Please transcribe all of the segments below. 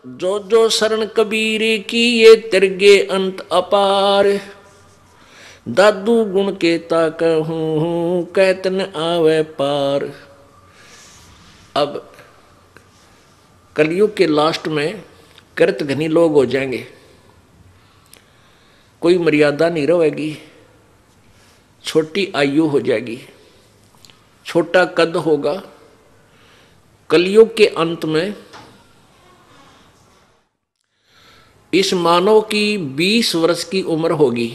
जो जो शरण कबीर की ये तिरगे अंत अपार। दादू गुण के कहूँ कहत न आवे पार। अब कलयुग के लास्ट में कृत घनी लोग हो जाएंगे, कोई मर्यादा नहीं रहेगी, छोटी आयु हो जाएगी, छोटा कद होगा। कलयुग के अंत में इस मानव की 20 वर्ष की उम्र होगी।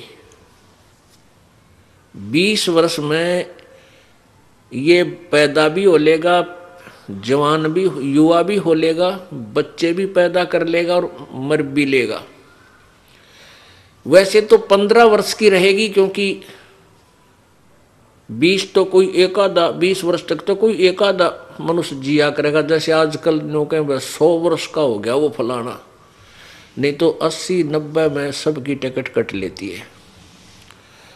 20 वर्ष में ये पैदा भी हो लेगा, जवान भी, युवा भी हो लेगा, बच्चे भी पैदा कर लेगा और मर भी लेगा। वैसे तो 15 वर्ष की रहेगी, क्योंकि 20 तो कोई एक आधा, 20 वर्ष तक तो कोई एक आधा मनुष्य जिया करेगा। जैसे आजकल नौके 100 वर्ष का हो गया वो फलाना, नहीं तो 80-90 में सबकी टिकट कट लेती है,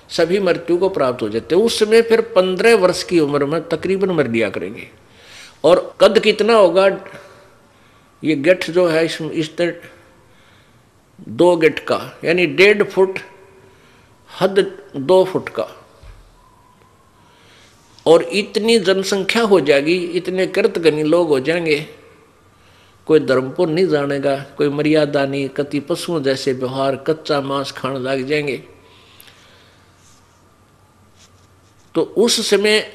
सभी मृत्यु को प्राप्त हो जाते हैं। उस समय फिर 15 वर्ष की उम्र में तकरीबन मर लिया करेंगे। और कद कितना होगा, ये गिट्ठ जो है इस तरह 2 गिट्ठ का, यानी 1.5 फुट, हद 2 फुट का। और इतनी जनसंख्या हो जाएगी, इतने कृतघ्नी लोग हो जाएंगे, कोई धर्म को नहीं जानेगा, कोई मर्यादा नहीं, कति पशुओं जैसे व्यवहार, कच्चा मांस खाने लग जाएंगे। तो उस समय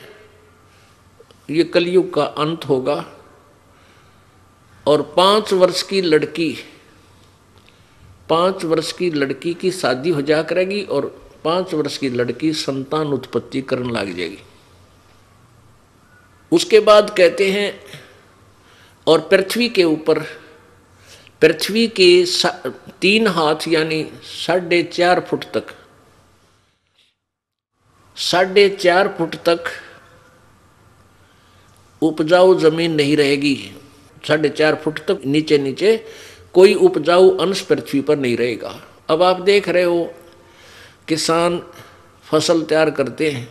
ये कलयुग का अंत होगा। और 5 वर्ष की लड़की, 5 वर्ष की लड़की की शादी हो जा करेगी और 5 वर्ष की लड़की संतान उत्पत्ति करने लग जाएगी। उसके बाद कहते हैं, और पृथ्वी के ऊपर, पृथ्वी के 3 हाथ यानी 4.5 फुट तक, 4.5 फुट तक उपजाऊ जमीन नहीं रहेगी। 4.5 फुट तक नीचे नीचे कोई उपजाऊ अंश पृथ्वी पर नहीं रहेगा। अब आप देख रहे हो, किसान फसल तैयार करते हैं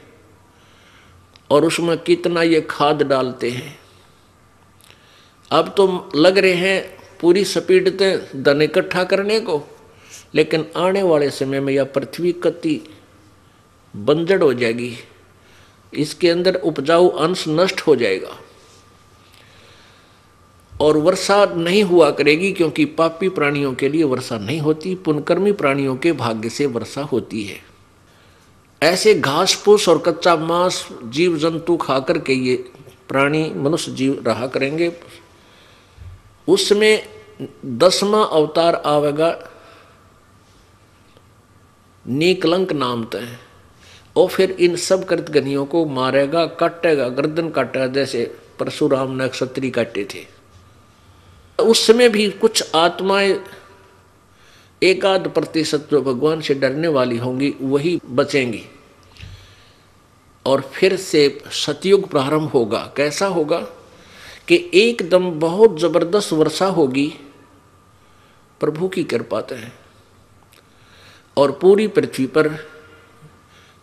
और उसमें कितना ये खाद डालते हैं। अब तो लग रहे हैं पूरी स्पीड से धन इकट्ठा करने को, लेकिन आने वाले समय में यह पृथ्वी कति बंजर हो जाएगी, इसके अंदर उपजाऊ अंश नष्ट हो जाएगा और वर्षा नहीं हुआ करेगी, क्योंकि पापी प्राणियों के लिए वर्षा नहीं होती, पुण्यकर्मी प्राणियों के भाग्य से वर्षा होती है। ऐसे घास फूस और कच्चा मांस जीव जंतु खाकर के ये प्राणी मनुष्य जीव रहा करेंगे। उसमें 10वां अवतार आवेगा नीकलंक नाम तय, और फिर इन सब कृतघ्नियों को मारेगा, काटेगा, गर्दन काटेगा, जैसे परशुराम ने क्षत्रिय काटे थे। उस समय भी कुछ आत्माएं 1-8% जो भगवान से डरने वाली होंगी वही बचेंगी। और फिर से सतयुग प्रारंभ होगा। कैसा होगा कि एकदम बहुत जबरदस्त वर्षा होगी प्रभु की कृपा से, और पूरी पृथ्वी पर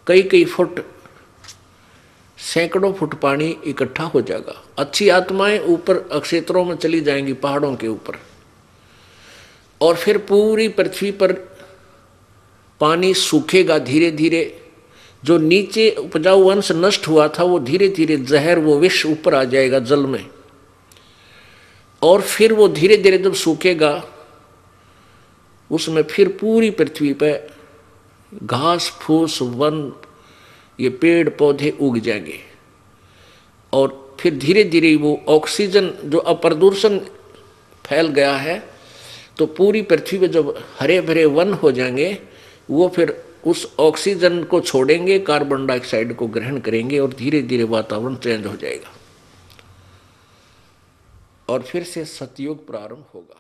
कई फुट, सैकड़ों फुट पानी इकट्ठा हो जाएगा। अच्छी आत्माएं ऊपर क्षेत्रों में चली जाएंगी, पहाड़ों के ऊपर, और फिर पूरी पृथ्वी पर पानी सूखेगा धीरे धीरे। जो नीचे उपजाऊ अंश नष्ट हुआ था वो धीरे धीरे जहर, वो विष ऊपर आ जाएगा जल में, और फिर वो धीरे धीरे जब सूखेगा उसमें फिर पूरी पृथ्वी पर घास फूस, वन, ये पेड़ पौधे उग जाएंगे। और फिर धीरे धीरे वो ऑक्सीजन, जो अप्रदूषण फैल गया है, तो पूरी पृथ्वी पे जब हरे भरे वन हो जाएंगे, वो फिर उस ऑक्सीजन को छोड़ेंगे, कार्बन डाइऑक्साइड को ग्रहण करेंगे, और धीरे धीरे वातावरण चेंज हो जाएगा और फिर से सतयुग प्रारंभ होगा।